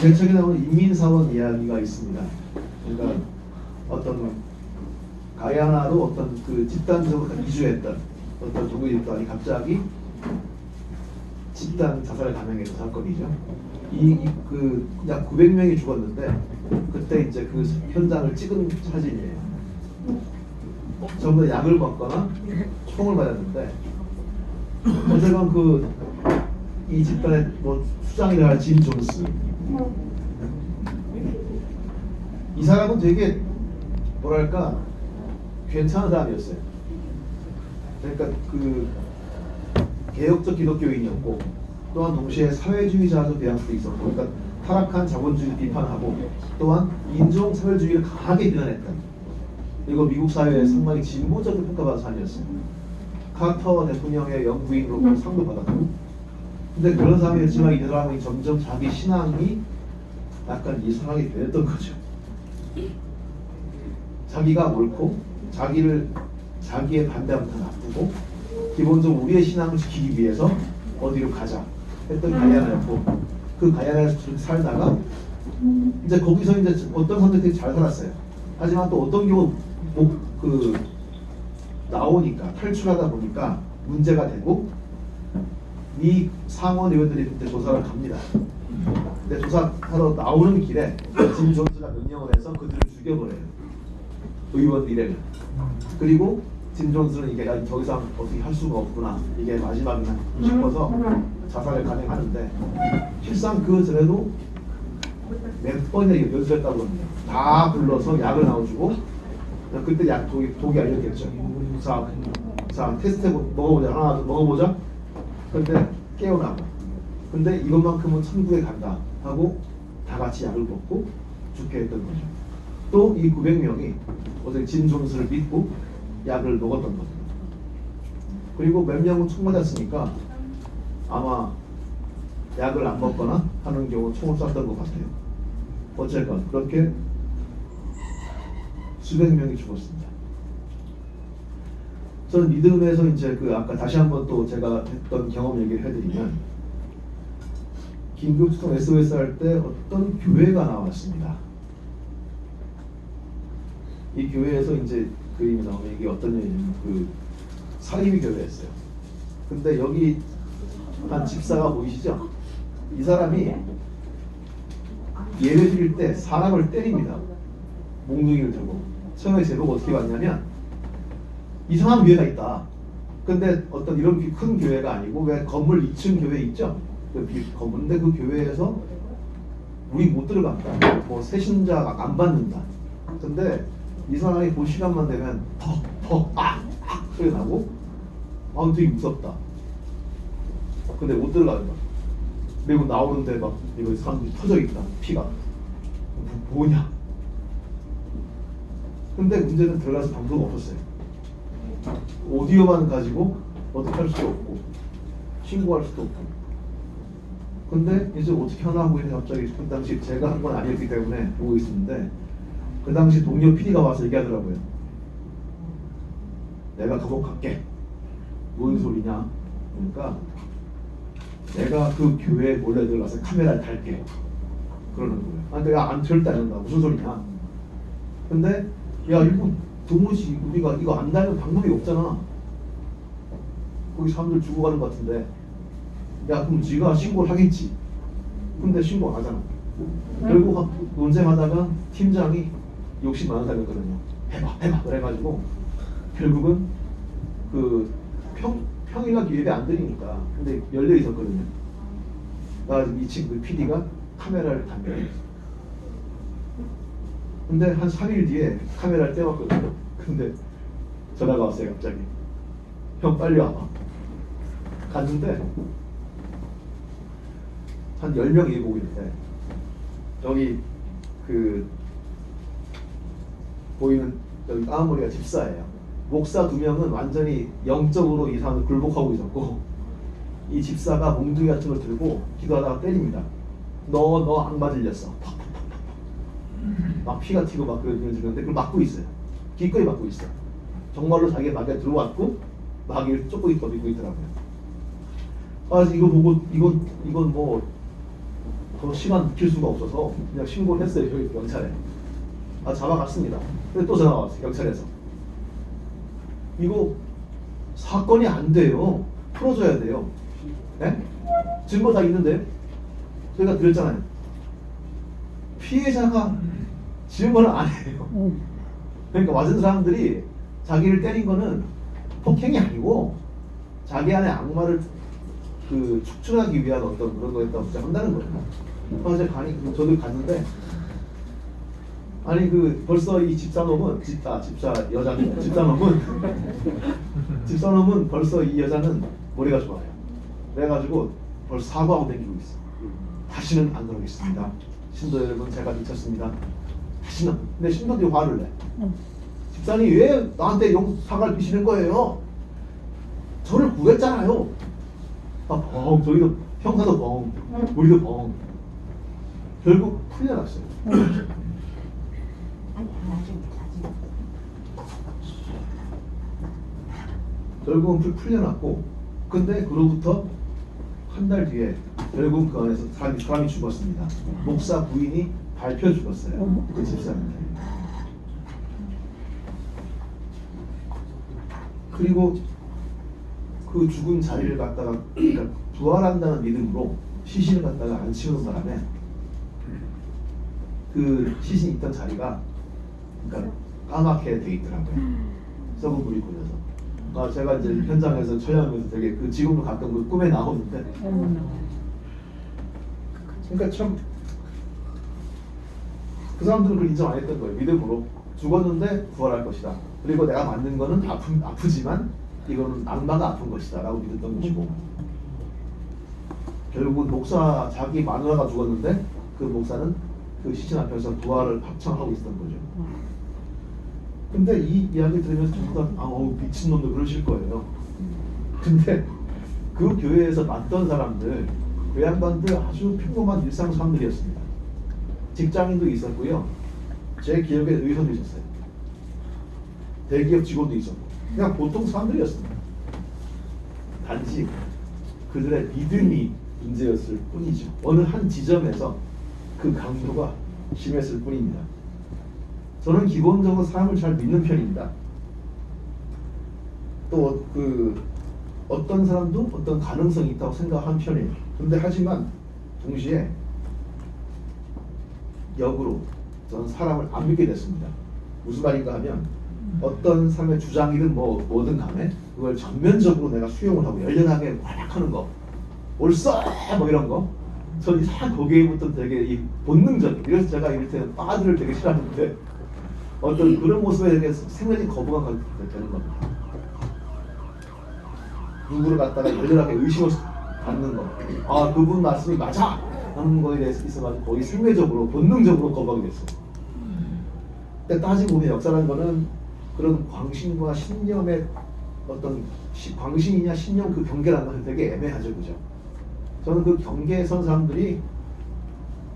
제 책에 나오는 인민사원 이야기가 있습니다. 그러니까 어떤 가야나로 어떤 그 집단적으로 이주했던 어떤 종교 집단이 갑자기 집단 자살을 감행했던 사건이죠. 약 900명이 죽었는데 그때 이제 그 현장을 찍은 사진이에요. 전부 다 약을 먹거나 총을 맞았는데 어쨌건 이 집단의 뭐 수장이라 할 짐 존스, 이 사람은 되게 뭐랄까 괜찮은 사람이었어요. 그러니까 그 개혁적 기독교인이었고 또한 동시에 사회주의자적 배양도 있었고, 그러니까 타락한 자본주의 비판하고 또한 인종차별주의를 강하게 비난했던, 그리고 미국 사회에 상당히 진보적으로 평가받은 사람이었어요. 카터 대통령의 영부인으로 상도 받았고, 근데 그런 사람이었지만 이 사람이 점점 자기 신앙이 약간 이상하게 변했던 거죠. 자기가 옳고 자기의 반대하면 다 나쁘고 기본적으로 우리의 신앙을 지키기 위해서 어디로 가자 했던 가야나였고, 그 가야나에서 살다가 이제 거기서 이제 어떤 사람들이 잘 살았어요. 하지만 또 어떤 경우 나오니까 탈출하다 보니까 문제가 되고, 미 상원 의원들이 그때 조사를 갑니다. 근데 조사하러 나오는 길에 짐 존스가 명령을 해서 그들을 죽여버려요. 의원 일행을. 그리고 짐 존스는 이게 더 이상 어떻게 할 수가 없구나, 이게 마지막이나 싶어서 자살을 감행하는데, 실상 그 전에도 몇 번이나 연습했다고 합니다. 다 불러서 약을 나눠주고, 그때 약 독이 알렸겠죠. 자 테스트 먹어보자, 하나 먹어보자. 근데 깨어나고, 근데 이것만큼은 천국에 간다 하고 다 같이 약을 먹고 죽게 했던 거죠. 또 이 900명이 어제 짐 존스를 믿고 약을 먹었던 겁니다. 그리고 몇 명은 총 맞았으니까 아마 약을 안 먹거나 하는 경우 총을 쐈던 것 같아요. 어쨌건 그렇게 수백 명이 죽었습니다. 저는 믿음에서 이제 아까 다시 한번 또 제가 했던 경험 얘기를 해드리면, 긴급수통 SOS 할 때 어떤 교회가 나왔습니다. 이 교회에서 이제 그림이 나오면 이게 어떤 일이냐면 사립 교회였어요. 근데 여기 한 집사가 보이시죠? 이 사람이 예배 드릴 때 사람을 때립니다. 몽둥이를 들고. 처음에 제보가 어떻게 왔냐면, 이상한 교회가 있다. 근데 어떤 이런 큰 교회가 아니고, 왜 건물 2층 교회 있죠? 근데 그 교회에서 우리 못 들어간다. 뭐 새신자가 안 받는다. 근데 이 사람이 그 시간만 되면 소리 나고, 되게 무섭다. 근데 못 들어가는 거야. 그리고 나오는데 막 이거 사람들이 터져 있다. 피가. 뭐냐? 근데 문제는 들어가서 방도가 없었어요. 오디오만 가지고 어떻게 할 수도 없고 신고할 수도 없고. 근데 이제 어떻게 하나 하고 있는데 갑자기 그 당시 제가 한 건 아니었기 때문에 보고 있었는데, 그 당시 동료 PD가 와서 얘기하더라고요. 내가 감옥 갈게. 뭔 소리냐? 그러니까 내가 그 교회에 몰래 들어가서 카메라를 달게. 그러는 거예요. 내가 절대 안 한다. 무슨 소리냐? 근데 야, 이거 도무지 우리가 이거 안 달면 방법이 없잖아. 거기 사람들 죽어가는 것 같은데, 야 그럼 지가 신고를 하겠지. 근데 신고 안 하잖아. 결국 논쟁하다가 팀장이 욕심 많은 사람이었거든요. 해봐 그래가지고 결국은 평일날 예배 안 드리니까, 근데 열려 있었거든요. 그래가지고 이 친구 PD가 카메라를 단거예요. 근데 한 3일 뒤에 카메라를 떼왔거든요. 근데 전화가 왔어요. 갑자기. 형 빨리 와봐. 갔는데 한 10명이 보고 있는데, 여기 보이는 여기 까만머리가 집사예요. 목사 2명은 완전히 영적으로 이 사람을 굴복하고 있었고, 이 집사가 몽둥이 같은 걸 들고 기도하다가 때립니다. 너 악마 들렸어. 막 피가 튀고 막 그러는데 그걸 막고 있어요. 기꺼이 막고 있어. 정말로 자기가 마귀가 들어왔고 마귀를 쫓고 버리고 있더라고요. 이거 보고 이건 뭐 더 시간 늦힐 수가 없어서 그냥 신고를 했어요. 저희 경찰에. 잡아갔습니다. 근데 또 전화가 왔어요. 경찰에서. 이거 사건이 안 돼요. 풀어줘야 돼요. 네? 증거 다 있는데요. 저희가 드렸잖아요. 피해자가 증거를 안 해요. 그러니까 맞은 사람들이 자기를 때린 거는 폭행이 아니고 자기 안에 악마를 축출하기 위한 어떤 그런 거였다고 주장한다는 거예요. 그래서 저도 갔는데 아니 벌써 이 집사놈은 집사놈은 벌써 이 여자는 머리가 좋아요. 그래가지고 벌써 사과하고 다니고 있어. 다시는 안 그러겠습니다. 신도 여러분, 제가 미쳤습니다. 다시는. 근데 신도들이 화를 내. 집사님 왜 나한테 사과를 비시는 거예요? 저를 구했잖아요. 저희도 형사도 벙, 우리도 벙. 결국 풀려났어요. 결국은 풀려났고, 근데 그로부터 한 달 뒤에 결국 그 안에서 사람이 죽었습니다. 목사 부인이 밟혀 죽었어요. 그 집사님께. 그리고 그 죽은 자리를 갖다가 그러니까 부활한다는 믿음으로 시신을 갖다가 안 치우는 바람에 그 시신이 있던 자리가 그러니까 까맣게 돼 있더라고요. 썩은 불이 보여서. 제가 이제 현장에서 촬영하면서 되게 지금도 가끔 그 꿈에 나오는데. 그러니까 참 그 사람들은 그걸 인정 안 했던 거예요. 믿음으로 죽었는데 부활할 것이다. 그리고 내가 만든 거는 아프지만 이거는 악마가 아픈 것이다 라고 믿었던 것이고, 결국은 목사 자기 마누라가 죽었는데 그 목사는 그 시신 앞에서 부활을 합창하고 있었던 거죠. 근데 이 이야기 들으면서 전부 다 미친놈도 그러실 거예요. 근데 그 교회에서 봤던 사람들, 그 양반들 아주 평범한 일상 사람들이었습니다. 직장인도 있었고요. 제 기억에 의사도 있었어요. 대기업 직원도 있었고 그냥 보통 사람들이었습니다. 단지 그들의 믿음이 문제였을 뿐이죠. 어느 한 지점에서 그 강도가 심했을 뿐입니다. 저는 기본적으로 사람을 잘 믿는 편입니다. 또 어떤 사람도 어떤 가능성이 있다고 생각하는 편이에요. 근데 하지만 동시에 역으로 저는 사람을 안 믿게 됐습니다. 무슨 말인가 하면 어떤 사람의 주장이든 뭐든 간에 그걸 전면적으로 내가 수용을 하고 열렬하게 활약하는 거, 옳소 뭐 이런 거, 전 이상한 거기에부터 되게 이 본능적인, 그래서 제가 이를테면 빠들을 되게 싫어하는데 어떤 그런 모습에 대해서 생각이 거부감 되는 겁니다. 누구를 갖다가 열렬하게 의심을 받는 거, 그분 말씀이 맞아 하는 거에 대해서 있어가지고 거의 생리적으로 본능적으로 거부하게 됐어요. 근데 따지고 보면 역사라는 거는 그런 광신과 신념의 어떤 광신이냐 신념 그 경계라는 것은 되게 애매하죠, 그죠? 저는 그 경계에 선 사람들이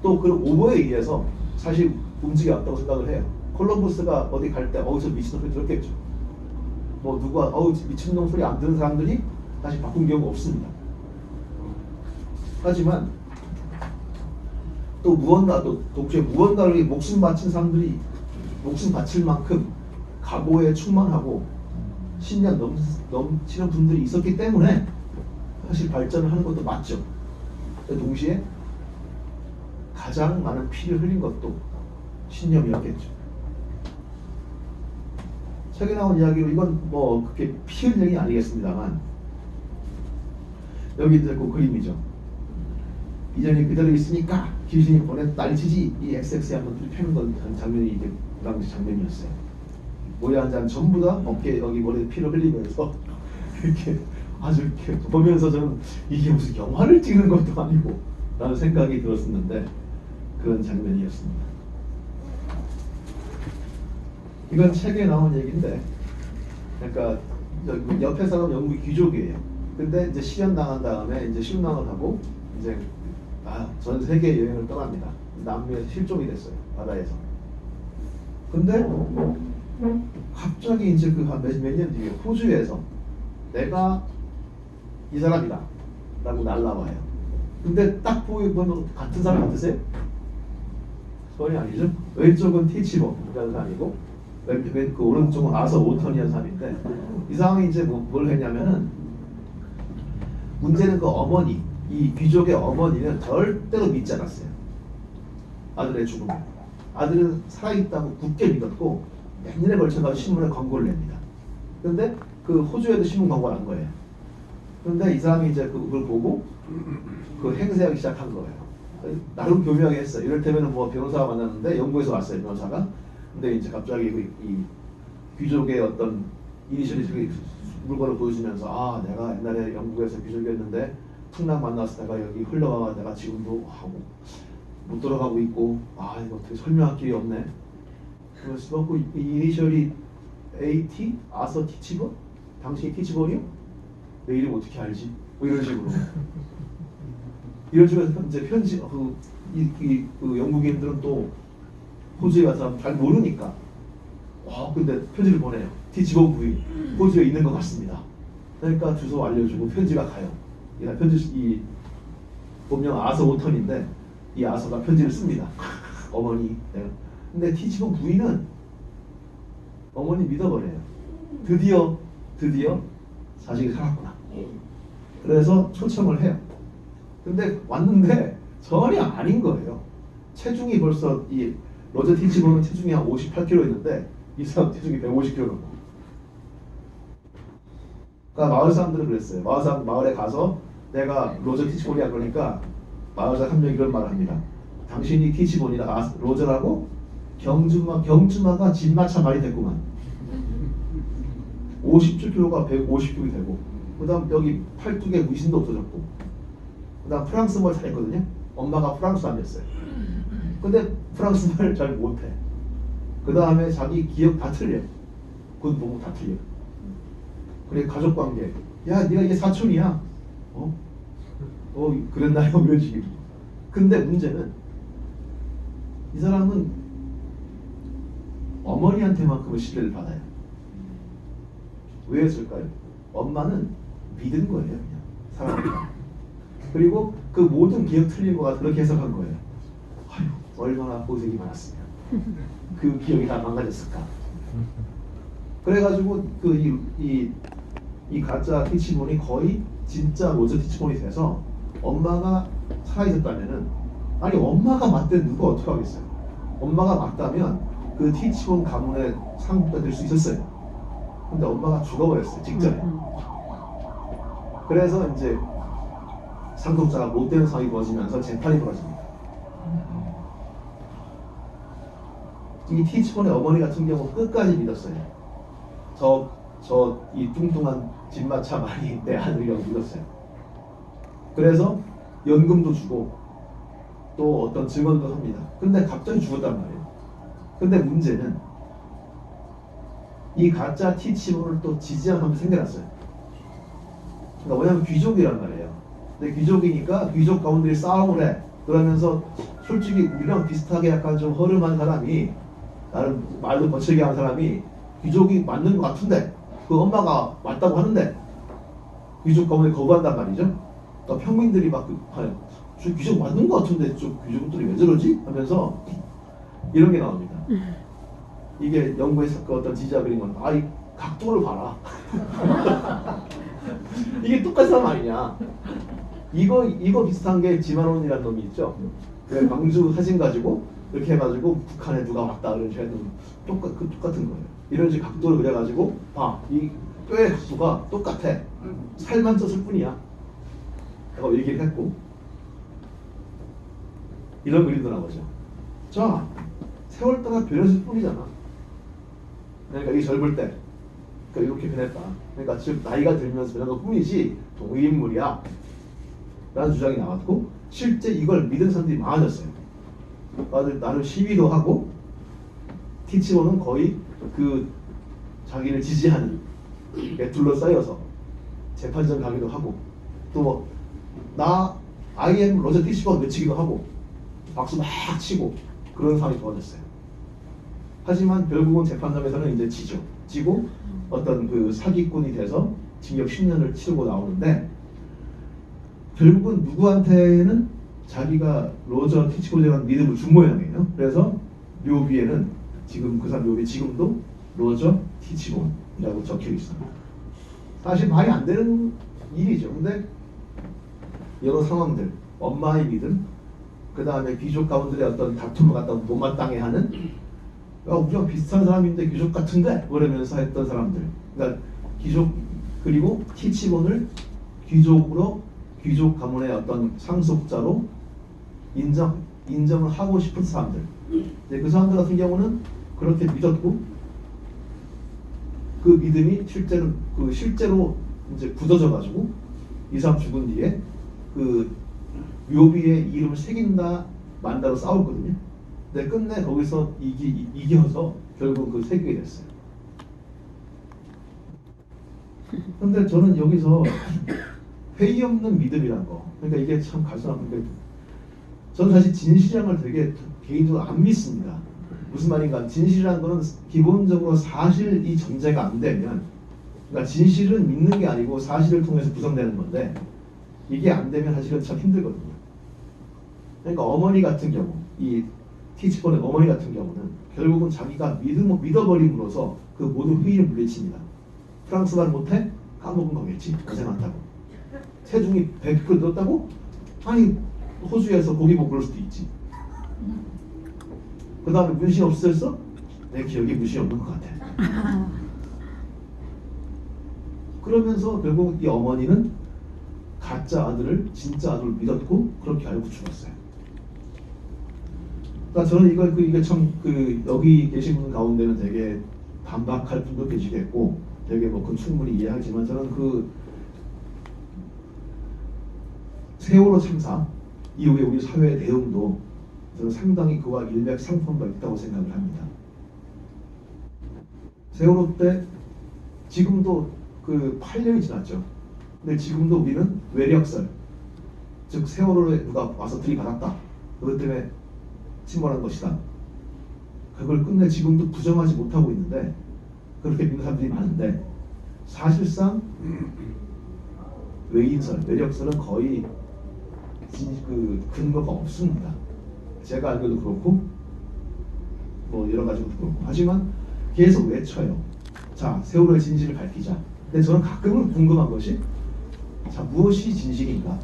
또 그런 오보에 의해서 사실 움직여왔다고 생각을 해요. 콜럼버스가 어디 갈 때 저 미친놈 소리 들었겠죠. 뭐 누가 미친놈 소리 안 듣는 사람들이 다시 바꾼 경우가 없습니다. 하지만 또 독주에 무언가를 목숨 바친 사람들이 목숨 바칠 만큼 각오에 충만하고 신념 넘치는 분들이 있었기 때문에 사실 발전을 하는 것도 맞죠. 동시에 가장 많은 피를 흘린 것도 신념이었겠죠. 책에 나온 이야기로 이건 뭐 그렇게 피 흘린 이 아니겠습니다만, 여기 이제 그 그림이죠. 이전에 그대로 있으니까 귀신이 보내 난리치지, 이 XX에 한번 펴는 건 장면이 이게 그 당시 장면이었어요. 모여 앉은 전부 다 어깨 여기 머리에 피를 흘리면서 이렇게 아주 이렇게 보면서 저는 이게 무슨 영화를 찍는 것도 아니고 라는 생각이 들었었는데 그런 장면이었습니다. 이건 책에 나온 얘기인데, 그러니까 옆에 사람 영국이 귀족이에요. 근데 이제 실현 당한 다음에 이제 신랑을 하고 이제 전 세계 여행을 떠납니다. 남미에서 실종이 됐어요, 바다에서. 근데 갑자기 이제 한 몇 년 뒤에 호주에서 내가 이 사람이다 라고 날라와요. 근데 딱 보면 같은 사람 같으세요? 전혀 아니죠. 왼쪽은 티치버라는 사람이고 그 오른쪽은 아서 오턴이라는 사람인데 이 사람이 이제 뭘 했냐면은 문제는 그 어머니, 이 귀족의 어머니는 절대로 믿지 않았어요. 아들의 죽음을. 아들은 살아있다고 굳게 믿었고 몇 년에 걸쳐서 신문에 광고를 냅니다. 그런데 그 호주에도 신문 광고가 난 거예요. 그런데 이 사람이 이제 그걸 보고 그 행세하기 시작한 거예요. 나름 교묘하게 했어요. 이를테면 뭐 변호사가 만났는데 영국에서 왔어요, 변호사가. 근데 이제 갑자기 이 귀족의 어떤 이니셜이 물건을 보여주면서 아 내가 옛날에 영국에서 귀족이었는데 풍랑 만나서 내가 여기 흘러가 내가 지금도 하고 못 돌아가고 있고 아 이거 어떻게 설명할 길이 없네. 그래서 그 이니셜이 AT 아서 티치버? 당신이 티치버리요? 내 이름 어떻게 알지? 뭐 이런 식으로 이런 식으로 이제 편지 그 영국인들은 또 호주에 가서 잘 모르니까 근데 편지를 보내요. 티치버 부인 호주에 있는 것 같습니다. 그러니까 주소 알려주고 편지가 가요. 이 본명 아서 오턴인데 이 아서가 편지를 씁니다. 어머니. 네. 근데 티치버 부인은 어머니 믿어버려요. 드디어 자식이 살았구나. 그래서 초청을 해요. 근데 왔는데 전혀 아닌 거예요. 체중이 벌써 이 로저 티치버는 체중이 한 58kg였는데 이 사람 체중이 150kg 넘고. 그러니까 마을 사람들은 그랬어요. 마을에 가서 내가 로저 티치본이야 그러니까 마을 사람 한 명이 이런 말을 합니다. 당신이 티치본이라 로저라고 경주마가 진마차 말이 됐구만. 57kg가 150kg 되고 그다음 여기 팔뚝에 문신도 없어졌고 그다음 프랑스 말 잘했거든요. 엄마가 프랑스 사람이었어요. 근데 프랑스 말 잘 못해. 그 다음에 자기 기억 다 틀려. 곧 보고 다 틀려. 그래 가족관계. 야 네가 이게 사촌이야. 그랬나요? 이런 식으로. 근데 문제는 이 사람은 어머니한테만큼은 신뢰를 받아요. 왜 했을까요? 엄마는 믿은 거예요, 그냥 사람이니까. 그리고 그 모든 기억 틀린 거가 그렇게 해석한 거예요. 아유, 얼마나 고생이 많았으면 그 기억이 다 망가졌을까. 그래가지고 이 가짜 티치본이 거의 진짜 로저 티치본이 돼서 엄마가 살아있었다면은 아니 엄마가 맞대 누가 어떻게 하겠어요? 엄마가 맞다면 그 티치본 가문의 상부가 될 수 있었어요. 근데 엄마가 죽어버렸어요, 직전에. 그래서 이제 상속자가 못 되는 상황이 벌어지면서 재판이 벌어집니다. 이 티치본의 어머니 같은 경우 끝까지 믿었어요. 이 뚱뚱한 진마차 많이 내 아들이라고 믿었어요. 그래서 연금도 주고 또 어떤 증언도 합니다. 근데 갑자기 죽었단 말이에요. 근데 문제는 이 가짜 티치본을 또 지지하는 사람이 생겨났어요. 그러니까 왜냐면 귀족이란 말이에요. 근데 귀족이니까 귀족 가문들이 싸움을 해. 그러면서 솔직히 우리랑 비슷하게 약간 좀 허름한 사람이 나름 말도 거칠게 하는 사람이 귀족이 맞는 것 같은데 그 엄마가 맞다고 하는데 귀족 가문이 거부한단 말이죠. 또 평민들이 막 저 귀족 맞는 것 같은데 저 귀족들이 왜 저러지? 하면서 이런 게 나옵니다. 이게 영국에서 그 어떤 지지자 그린 건 이 각도를 봐라. 이게 똑같은 사람 아니냐. 이거 비슷한 게 지만원이라는 놈이 있죠. 그 광주 사진 가지고 이렇게 해가지고 북한에 누가 왔다 그런 식으로 똑같은 거예요. 이런 식으로 각도를 그려가지고 이 뼈의 각도가 똑같아. 살만 쪘을 뿐이야. 라고 얘기를 했고 이런 그림도 나오죠. 자, 세월 따라 변했을 뿐이잖아. 그러니까 이 젊을 때 이렇게 변했다. 그러니까 즉 나이가 들면서 변한 것 뿐이지 동일인물이야 라는 주장이 나왔고 실제 이걸 믿은 사람들이 많아졌어요. 나름 시위도 하고 티치본은 거의 그 자기를 지지하는 게 둘러싸여서 재판전 가기도 하고 또 I am 로저 티치본 외치기도 하고 박수 막 치고 그런 상황이 벌어졌어요. 하지만 결국은 재판장에서는 이제 지고 어떤 그 사기꾼이 돼서 징역 10년을 치르고 나오는데 결국은 누구한테는 자기가 로저 티치볼이라는 믿음을 준 모양이에요. 그래서 묘비에는 지금 그 사람 묘비 지금도 로저 티치볼이라고 적혀 있습니다. 사실 말이 안 되는 일이죠. 근데 여러 상황들, 엄마의 믿음, 그 다음에 귀족 가문들의 어떤 다툼을 갖다 못마땅해 하는, 야, 우리가 비슷한 사람인데 귀족 같은데? 그러면서 했던 사람들. 그러니까 귀족, 그리고 티치본을 귀족으로, 귀족 가문의 어떤 상속자로 인정을 하고 싶은 사람들. 그 사람들 같은 경우는 그렇게 믿었고, 그 믿음이 실제로 이제 굳어져 가지고 이 사람 죽은 뒤에 그 묘비의 이름을 새긴다 만다로 싸웠거든요. 근데 끝내 거기서 이겨서 결국 그 새기게 됐어요. 근데 저는 여기서 회의 없는 믿음이란 거, 그러니까 이게 참 갈수록, 저는 사실 진실이라는 걸 되게 개인적으로 안 믿습니다. 무슨 말인가? 진실이라는 거는 기본적으로 사실이 전제가 안 되면, 그러니까 진실은 믿는 게 아니고 사실을 통해서 구성되는 건데, 이게 안 되면 사실은 참 힘들거든요. 그러니까 어머니 같은 경우, 이 티치본의 어머니 같은 경우는 결국은 자기가 믿어버림으로써 그 모든 회의를 물리칩니다. 프랑스 말 못해? 까먹은 거겠지. 고생 많다고. 체중이 100kg 늘었다고? 아니, 호주에서 고기 먹고 그럴 수도 있지. 그 다음에 문신 없었어? 내 기억에 문신이 없는 것 같아. 그러면서 결국 이 어머니는 가짜 아들을 진짜 아들을 믿었고 그렇게 알고 죽었어요. 그러니까 저는 이게 참 여기 계신 분 가운데는 되게 반박할 분도 계시겠고 되게 뭐 그건 충분히 이해하지만, 저는 그 세월호 참사 이후에 우리 사회의 대응도 저는 상당히 그와 일맥상통가 있다고 생각을 합니다. 세월호 때 지금도 그 8년이 지났죠. 근데 지금도 우리는 외력설, 즉 세월호에 누가 와서 들이받았다, 그것 때문에 침몰한 것이다, 그걸 끝내 지금도 부정하지 못하고 있는데, 그렇게 믿는 사람들이 많은데 사실상 외인설, 외력설은 거의 근거가 없습니다. 제가 알기로도 그렇고 뭐 여러 가지도 그렇고. 하지만 계속 외쳐요. 자, 세월호의 진실을 밝히자. 근데 저는 가끔은 궁금한 것이, 자, 무엇이 진실인가?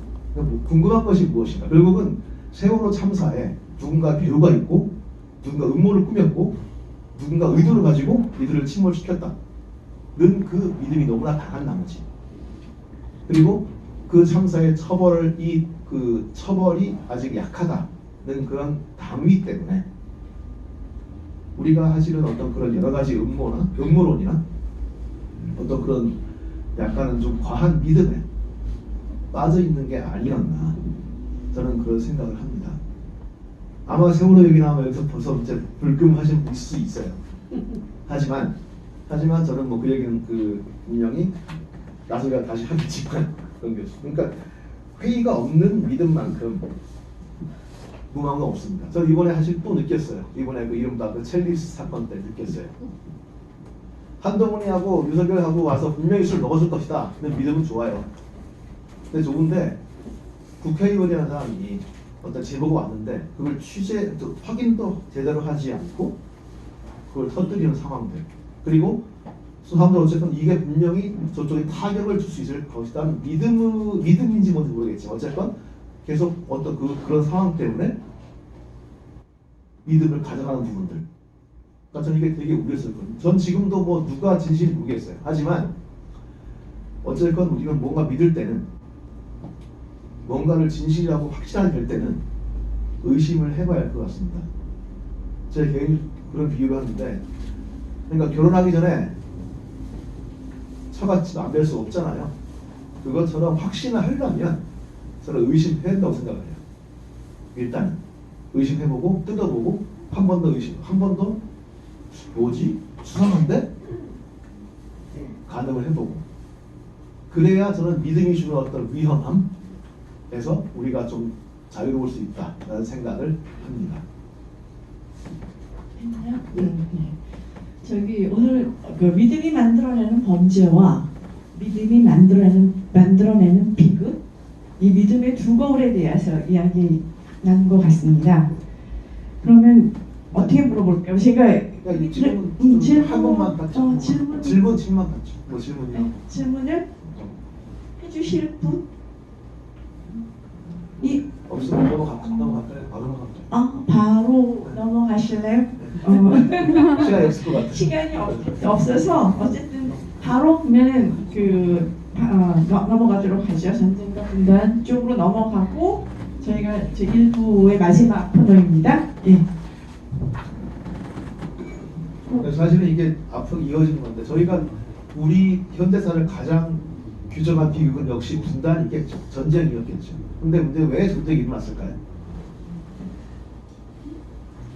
궁금한 것이 무엇인가? 결국은 세월호 참사에 누군가 배후가 있고, 누군가 음모를 꾸몄고, 누군가 의도를 가지고 이들을 침몰시켰다는 그 믿음이 너무나 강한 나머지, 그리고 그 참사의 처벌이 아직 약하다는 그런 당위 때문에 우리가 사실은 어떤 그런 여러 가지 음모론이나 어떤 그런 약간은 좀 과한 믿음에 빠져 있는 게 아니었나, 저는 그런 생각을 합니다. 아마 세월호 얘기 나오면 여기서 벌써 이제 불금하신 분 있을 수 있어요. 하지만 저는 뭐 그 얘기는 분명히 나중에 다시 하겠지만, 그러니까 회의가 없는 믿음만큼 무망은 없습니다. 저는 이번에 사실 또 느꼈어요. 이번에 그 이른바 그 첼리스 사건 때 느꼈어요. 한동훈이하고 유석열하고 와서 분명히 술 먹었을 것이다. 근데 믿음은 좋아요. 근데 좋은데 국회의원이라는 사람이 어떤 제보가 왔는데 그걸 확인도 제대로 하지 않고 그걸 터뜨리는 상황들, 그리고 사람들 어쨌든 이게 분명히 저쪽에 타격을 줄 수 있을 것이다 믿음인지 뭔지 모르겠지만 어쨌건 계속 어떤 그런 상황 때문에 믿음을 가져가는 부분들, 그러니까 저는 이게 되게 우려스럽거든요. 전 지금도 뭐 누가 진실인지 모르겠어요. 하지만 어쨌건 우리가 뭔가 믿을 때는, 뭔가를 진실이라고 확실하게 될 때는 의심을 해봐야 할 것 같습니다. 제 개인 그런 비유를 하는데, 그러니까 결혼하기 전에 처갓집 안 뵐 수 없잖아요. 그것처럼 확신을 하려면 저는 의심해야 한다고 생각을 해요. 일단 의심해보고 뜯어보고 한 번 더 의심, 한 번 더 뭐지? 수상한데? 가늠을 해보고, 그래야 저는 믿음이 주는 어떤 위험함에서 우리가 좀 자유로울 수 있다라는 생각을 합니다. 네. 저기 오늘 그 믿음이 만들어내는 범죄와 믿음이 만들어내는 비극, 이 믿음의 두 거울에 대해서 이야기 나눈 것 같습니다. 그러면 어떻게 물어볼까요? 제가 이 질문 한 번만 받죠. 질문만 받죠. 뭐 질문이요? 네, 질문을 해주실 분? 이 없으면 넘어갈까요? 바로 넘어갈까요? 바로 넘어가실래요? 시간이 없을 것 같아요. 시간이 없어서 어쨌든 바로 보면은 넘어가도록 하죠. 전쟁과 분단 쪽으로 넘어가고 저희가 제 1부의 마지막 코너입니다. 예. 사실은 이게 앞으로 이어지는 건데 저희가 우리 현대사를 가장 규정한 비극은 역시 분단이겠죠. 전쟁이었겠죠. 근데 왜 전쟁이 일어났을까요?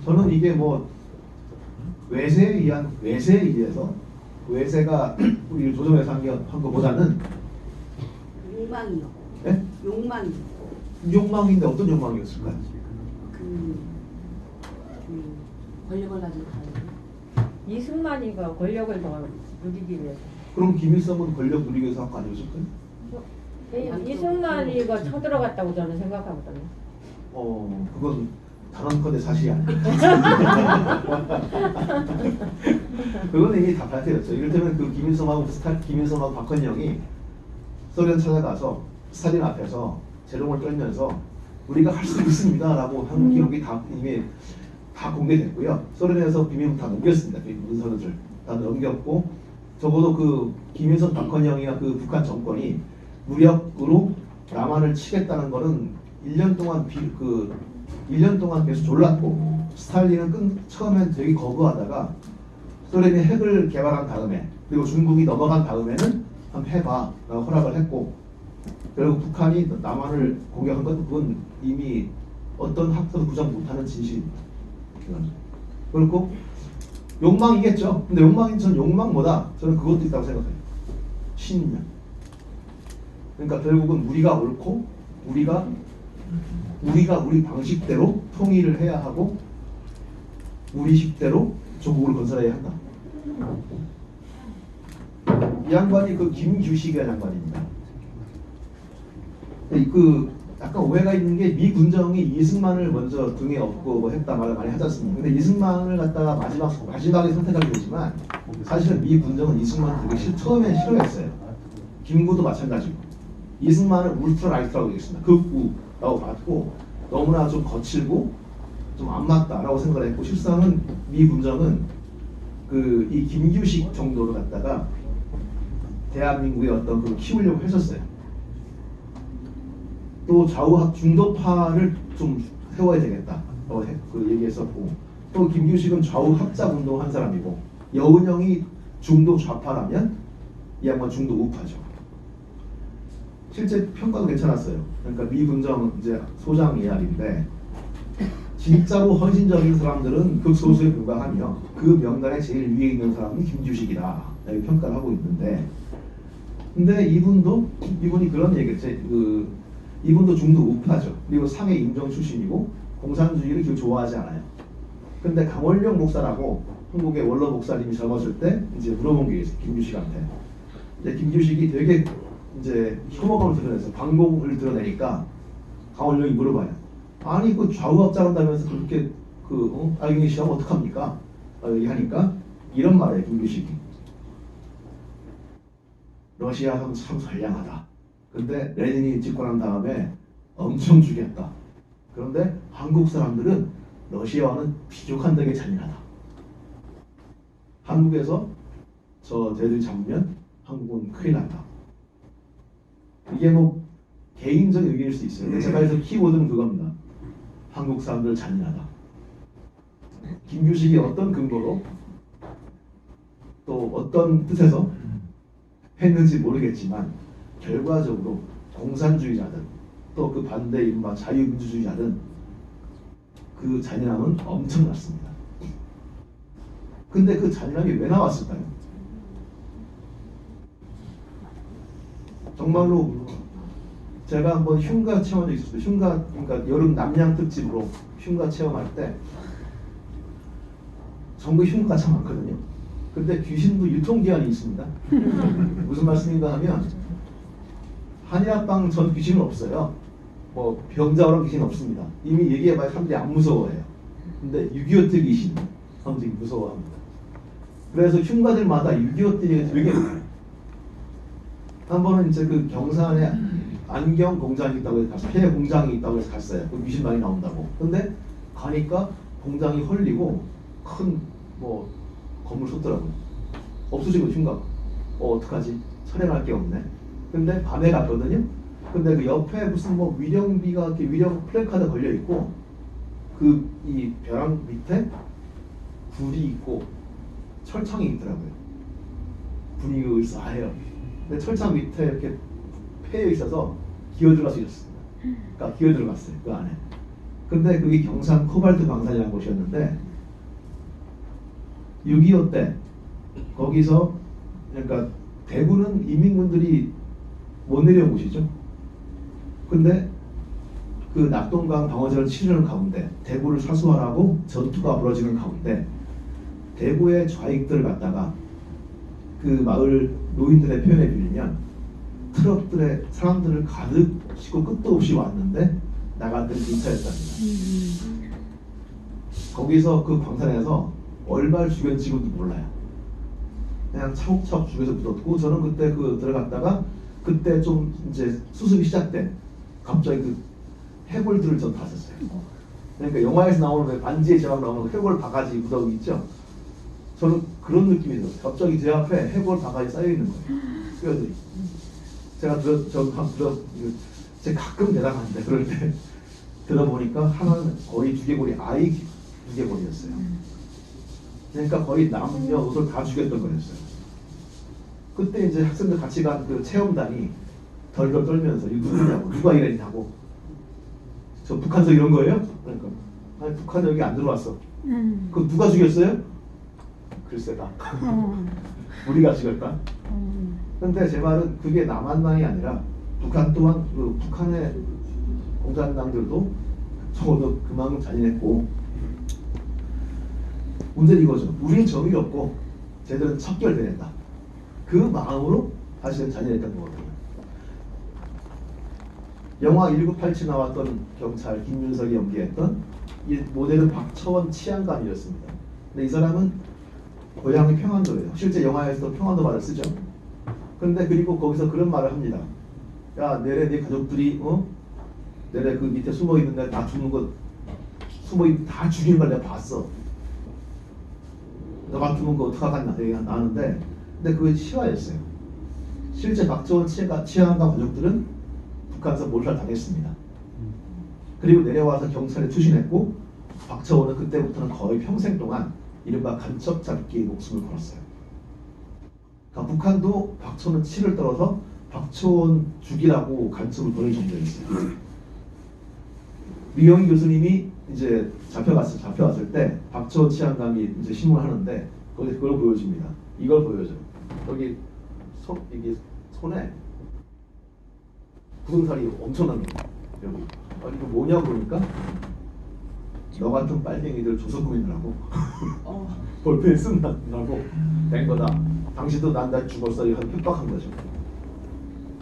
저는 이게 뭐 외세에 의해서 외세가 우리를 조정해서 한 것보다는 욕망이요. 네? 욕망이. 욕망인데 어떤 욕망이었을까요? 권력을 가지고 가는. 이승만이가 권력을 더 누리기 위해서. 그럼 김일성은 권력 누리기 위해서 한 거 아니었을까요? 이승만이가 쳐들어갔다고 저는 생각하거든요. 그건 단언컨대 사실이 아니에요. 그건 이미 다 밝혀졌죠. 이를테면 그 김일성하고 박헌영이 소련 찾아가서 스탈린 앞에서 재롱을 떨면서 우리가 할 수 있습니다라고 한 기록이 이미 다 공개됐고요. 소련에서 비밀문 다 넘겼습니다. 그 문서를 다 넘겼고 적어도 그 김일성, 박헌영이나 그 북한 정권이 무력으로 남한을 치겠다는 거는 1년 동안 계속 졸랐고 스탈린은 처음엔 되게 거부하다가 소련이 핵을 개발한 다음에 그리고 중국이 넘어간 다음에는 한번 해봐 라고 허락을 했고 결국 북한이 남한을 공격한 건 그건 이미 어떤 학자도 부정 못하는 진실입니다. 그렇고 욕망이겠죠. 근데 전 욕망보다 저는 그것도 있다고 생각해요. 신념. 그러니까 결국은 우리가 옳고 우리가 우리 방식대로 통일을 해야 하고 우리 식대로 조국을 건설해야 한다. 이 양반이 그 김규식이라는 양반입니다. 약간 오해가 있는 게 미 군정이 이승만을 먼저 등에 업고 뭐 했다 말을 많이 하지 않습니까? 근데 이승만을 갖다가 마지막에 선택하게 되지만 사실은 미 군정은 이승만을 되게 처음에 싫어했어요. 김구도 마찬가지고 이승만을 울트라 라이트라고 얘기했습니다. 극우라고 봤고 너무나 좀 거칠고 좀 안 맞다라고 생각을 했고 실상은 미 군정은 이 김규식 정도를 갖다가 대한민국의 어떤 그 키우려고 했었어요. 또 좌우학 중도파를 좀 세워야 되겠다. 그 얘기했었고 또 김규식은 좌우 합작 운동한 사람이고 여운형이 중도 좌파라면 이 양반 중도 우파죠. 실제 평가도 괜찮았어요. 그러니까 미 군정 이제 소장 이야기인데 진짜로 헌신적인 사람들은 극소수에 불과하며 그 명단에 제일 위에 있는 사람은 김규식이다 이렇게 평가를 하고 있는데 근데 이분이 그런 얘기했죠. 이분도 중도 우파죠. 그리고 상해 임정 출신이고 공산주의를 기록 좋아하지 않아요. 근데 강원령 목사라고 한국의 원로 목사님이 젊었을 때 이제 물어본 게 있어요. 김규식한테. 이제 김규식이 되게 이제 혐오감을 드러내서 반공을 드러내니까 강원령이 물어봐요. 아니 그 좌우합작 한다면서 그렇게 알갱이 시험 어떡합니까? 얘기하니까 이런 말이에요. 김규식이. 러시아는 참 선량하다. 근데 레닌이 집권한 다음에 엄청 죽였다. 그런데 한국 사람들은 러시아와는 비교한 되게 잔인하다. 한국에서 저 쟤들 잡으면 한국은 큰일 난다. 이게 뭐 개인적인 의견일 수 있어요. 근데 제가 해서 키워드는 그겁니다. 한국 사람들 잔인하다. 김규식이 어떤 근거로 또 어떤 뜻에서 했는지 모르겠지만 결과적으로 공산주의자든 또 그 반대 이른바 자유민주주의자든 그 잔인함은 엄청났습니다. 근데 그 잔인함이 왜 나왔을까요? 정말로 제가 한번 흉가 체험한 적이 있었어요. 그러니까 여름 남양 특집으로 흉가 체험할 때 전국에 흉가가 참 많거든요. 근데 귀신도 유통기한이 있습니다. 무슨 말씀인가 하면 한일합방 전 귀신은 없어요. 뭐 병자호랑 귀신 없습니다. 이미 얘기해봐야 사람들이 안 무서워해요. 근데 6.25 때 귀신 사람들이 무서워합니다. 그래서 흉가들마다 6.25 때 얘기가 되게 많아요. 한 번은 이제 그 경산에 안경 공장이 있다고 해서 갔어요. 폐 공장이 있다고 해서 갔어요. 그 귀신 많이 나온다고. 근데 가니까 공장이 헐리고 큰 뭐 건물 섰더라고요. 없어지고 흉가. 어떡하지? 촬영할 게 없네. 근데 밤에 갔거든요. 근데 그 옆에 무슨 뭐 위령비가 이렇게 위령 플래카드 걸려 있고 그 이 벼랑 밑에 불이 있고 철창이 있더라고요. 분위기가 싸해요. 근데 철창 밑에 이렇게 패여 있어서 기어 들어갈 수 있었습니다. 그러니까 기어 들어갔어요 그 안에. 근데 그게 경산 코발트 광산이라는 곳이었는데 6.25 때 거기서 그러니까 대구는 인민군들이 못 내려온 곳이죠. 근데 그 낙동강 방어전을 치르는 가운데 대구를 사수하라고 전투가 벌어지는 가운데 대구의 좌익들을 갖다가 그 마을 노인들의 표현에 빌리면 트럭들의 사람들을 가득 싣고 끝도 없이 왔는데 나갔던 인차였답니다. 거기서 그 광산에서 얼마를 죽였는지도 몰라요. 그냥 차곡차곡 죽여서 묻었고 저는 그때 그 들어갔다가 그때 좀 이제 수습이 시작된 갑자기 그 해골들을 전 봤었어요. 그러니까 영화에서 나오는 왜 반지의 제왕 나오는 해골 바가지 무더기 있죠. 저는 그런 느낌이 들었어요. 갑자기 제 앞에 해골 바가지 쌓여 있는 거예요. 뼈들이. 제가 제가 가끔 대답하는데 그럴 때 들어보니까 하나는 거의 두개골이 아이 두개골이었어요. 그러니까 거의 남녀 옷을 다 죽였던 거였어요. 그때 이제 학생들 같이 간 그 체험단이 덜덜 떨면서 이거 누구냐고 누가 이랬냐고 저 북한서 이런 거예요? 그러니까 아니 북한 여기 안 들어왔어. 그 누가 죽였어요? 글쎄다. 우리가 죽였다. 근데 제 말은 그게 남한만이 아니라 북한 또한 그 북한의 공산당들도 적어도 그만큼 잔인했고 문제는 이거죠. 우리는 정의롭고 쟤들은 척결되겠다. 그 마음으로 사실은 잔인했던 거거든요. 영화 1987 나왔던 경찰 김윤석이 연기했던 이 모델은 박처원 치안감이었습니다. 근데 이 사람은 고향이 평안도예요. 실제 영화에서도 평안도 말을 쓰죠. 근데 그리고 거기서 그런 말을 합니다. 야, 내래 네 가족들이 내래 그 밑에 숨어 있는데 다 죽는 거 다 죽이는 걸 내가 봤어. 너가 죽은 거 어떡하겠나 얘기가 나는데 근데 그게 실화였어요. 실제 박처원 치안감 가족들은 북한에서 몰살 당했습니다. 그리고 내려와서 경찰에 투신했고 박처원은 그때부터는 거의 평생 동안 이른바 간첩 잡기에 목숨을 걸었어요. 그러니까 북한도 박처원 치를 떨어서 박처원 죽이라고 간첩을 보낼 정도였어요. 미영희 교수님이 이제 잡혀왔을 때 박처원 치안감이 이제 신문을 하는데 거기서 그걸 보여줍니다. 이걸 보여줘. 여기 이게 손에 구덩살이 엄청난 거. 여기. 이거 뭐냐고 그러니까 너 같은 빨갱이들 조선국민들하고 볼펜 쓴다고 된 거다. 당신도 난 죽었어. 이렇게 협박한 거죠.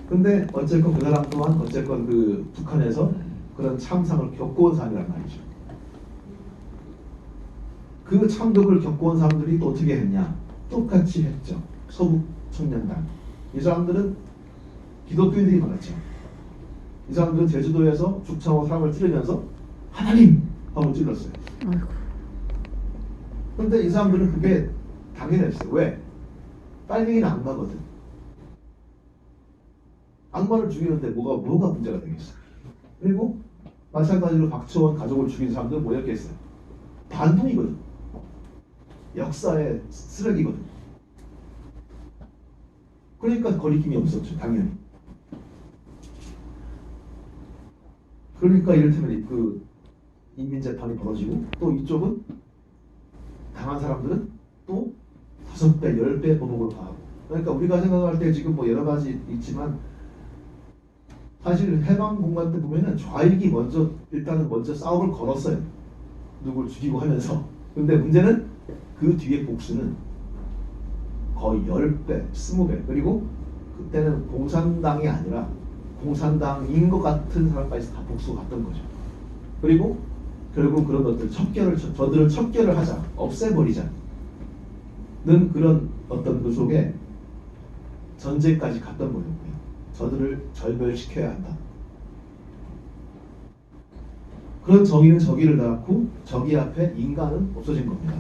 근데 어쨌건 그 사람 또한 어쨌건 그 북한에서 그런 참상을 겪어온 사람이란 말이죠. 그 참극을 겪어온 사람들이 또 어떻게 했냐? 똑같이 했죠. 서북 청년단. 이 사람들은 기독교인들이 많았죠. 이 사람들은 제주도에서 죽창으로 사람을 찌르면서 하나님! 하고 찔렀어요. 근데 이 사람들은 그게 당연했어요. 왜? 빨갱이는 악마거든. 악마를 죽이는데 뭐가 문제가 되겠어. 그리고 마찬가지로 박처원 가족을 죽인 사람들은 뭐였겠어요? 반동이거든. 역사의 쓰레기거든. 그러니까 거리낌이 없었죠. 당연히. 그러니까 이를테면 그 인민재판이 벌어지고 또 이쪽은 당한 사람들은 또 5배, 10배 보복을 가하고. 그러니까 우리가 생각할 때 지금 뭐 여러 가지 있지만 사실 해방 공간 때 보면은 좌익이 일단은 먼저 싸움을 걸었어요. 누굴 죽이고 하면서. 근데 문제는 그 뒤에 복수는 거의 10배, 20배. 그리고 그때는 공산당이 아니라 공산당인 것 같은 사람까지 다 복수가 갔던 거죠. 그리고 결국 그런 것들 저들을 척결을 하자, 없애버리자는 그런 어떤 그 속에 전쟁까지 갔던 거였고요. 저들을 절멸시켜야 한다. 그런 정의는 저기를 낳고 저기 앞에 인간은 없어진 겁니다.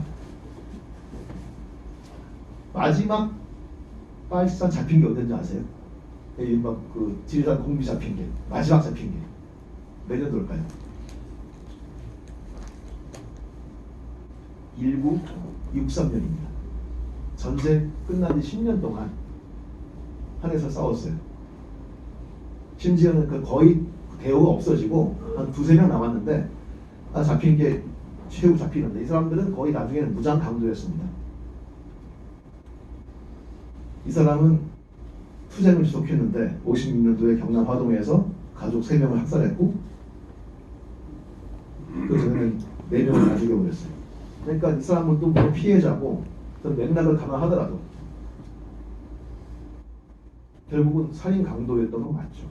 마지막 빨치산 잡힌 게 언제인지 아세요? 그 지리산 공비 잡힌 게 마지막 잡힌 게 몇 년도일까요? 1963년입니다. 전쟁 끝난 지 10년 동안 한에서 싸웠어요. 심지어는 그 거의 대우가 없어지고 한 두세 명 남았는데 잡힌 게 최후 잡히는데 이 사람들은 거의 나중에는 무장 강도였습니다. 이 사람은 투쟁을 지속했는데 56년도에 경남 화동에서 가족 3명을 학살했고 그 전에는 4명을 다 죽여버렸어요. 그러니까 이 사람은 또 뭐 피해자고 어떤 맥락을 감안하더라도 결국은 살인 강도였던 건 맞죠.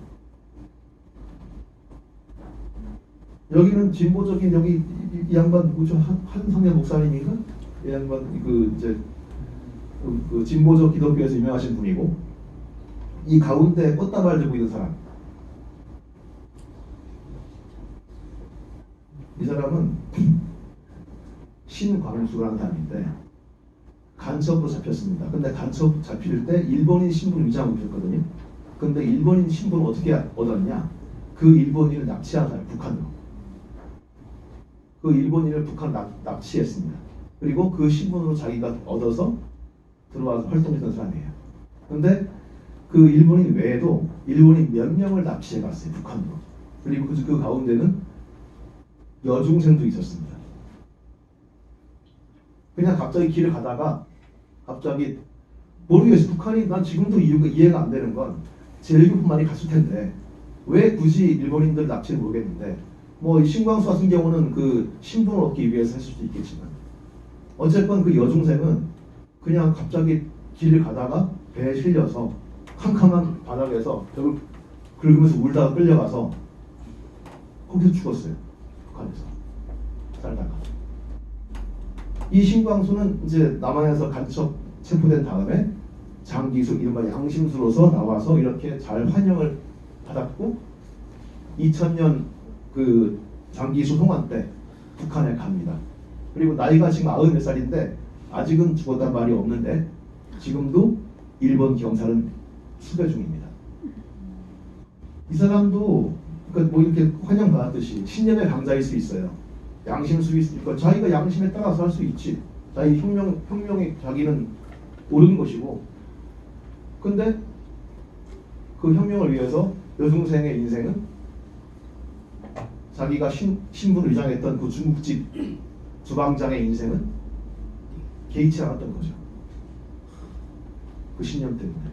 여기는 진보적인 여기 이 양반 누구죠? 한상현 목사님인가? 이 양반 그 진보적 기독교에서 유명하신 분이고 이 가운데 꽃다발 들고 있는 사람 이 사람은 신광수라는 사람인데 간첩으로 잡혔습니다. 근데 간첩 잡힐 때 일본인 신분 위장을 주셨거든요. 근데 일본인 신분을 어떻게 얻었냐? 그 일본인을 납치한 사람, 북한으로. 그 일본인을 북한 납치했습니다. 그리고 그 신분으로 자기가 얻어서 들어와서 활동했던 사람이에요. 근데 그 일본인 외에도 일본인 몇 명을 납치해갔어요, 북한으로. 그리고 그 가운데는 여중생도 있었습니다. 그냥 갑자기 길을 가다가 갑자기 모르겠어요. 북한이 난 지금도 이해가 안 되는 건 제1교포만이 갔을 텐데 왜 굳이 일본인들 납치를 모르겠는데 뭐 신광수 같은 경우는 그 신분을 얻기 위해서 했을 수도 있겠지만 어쨌건 그 여중생은 그냥 갑자기 길을 가다가 배에 실려서 캄캄한 바닥에서 벽을 긁으면서 울다가 끌려가서 거기서 죽었어요. 북한에서 살다가. 이 신광수는 이제 남한에서 간첩 체포된 다음에 장기수 이른바 양심수로서 나와서 이렇게 잘 환영을 받았고 2000년 그 장기수 송환 때 북한에 갑니다. 그리고 나이가 지금 90몇 살인데 아직은 죽었단 말이 없는데 지금도 일본 경찰은 수배 중입니다. 이 사람도 그러니까 뭐 이렇게 환영받았듯이 신념의 강자일 수 있어요. 양심수 있으니까 자기가 양심에 따라서 할 수 있지. 자기 혁명이 자기는 옳은 것이고 근데 그 혁명을 위해서 여중생의 인생은 자기가 신분을 위장했던 그 중국집 주방장의 인생은 개의치 않았던 거죠. 그 신념 때문에.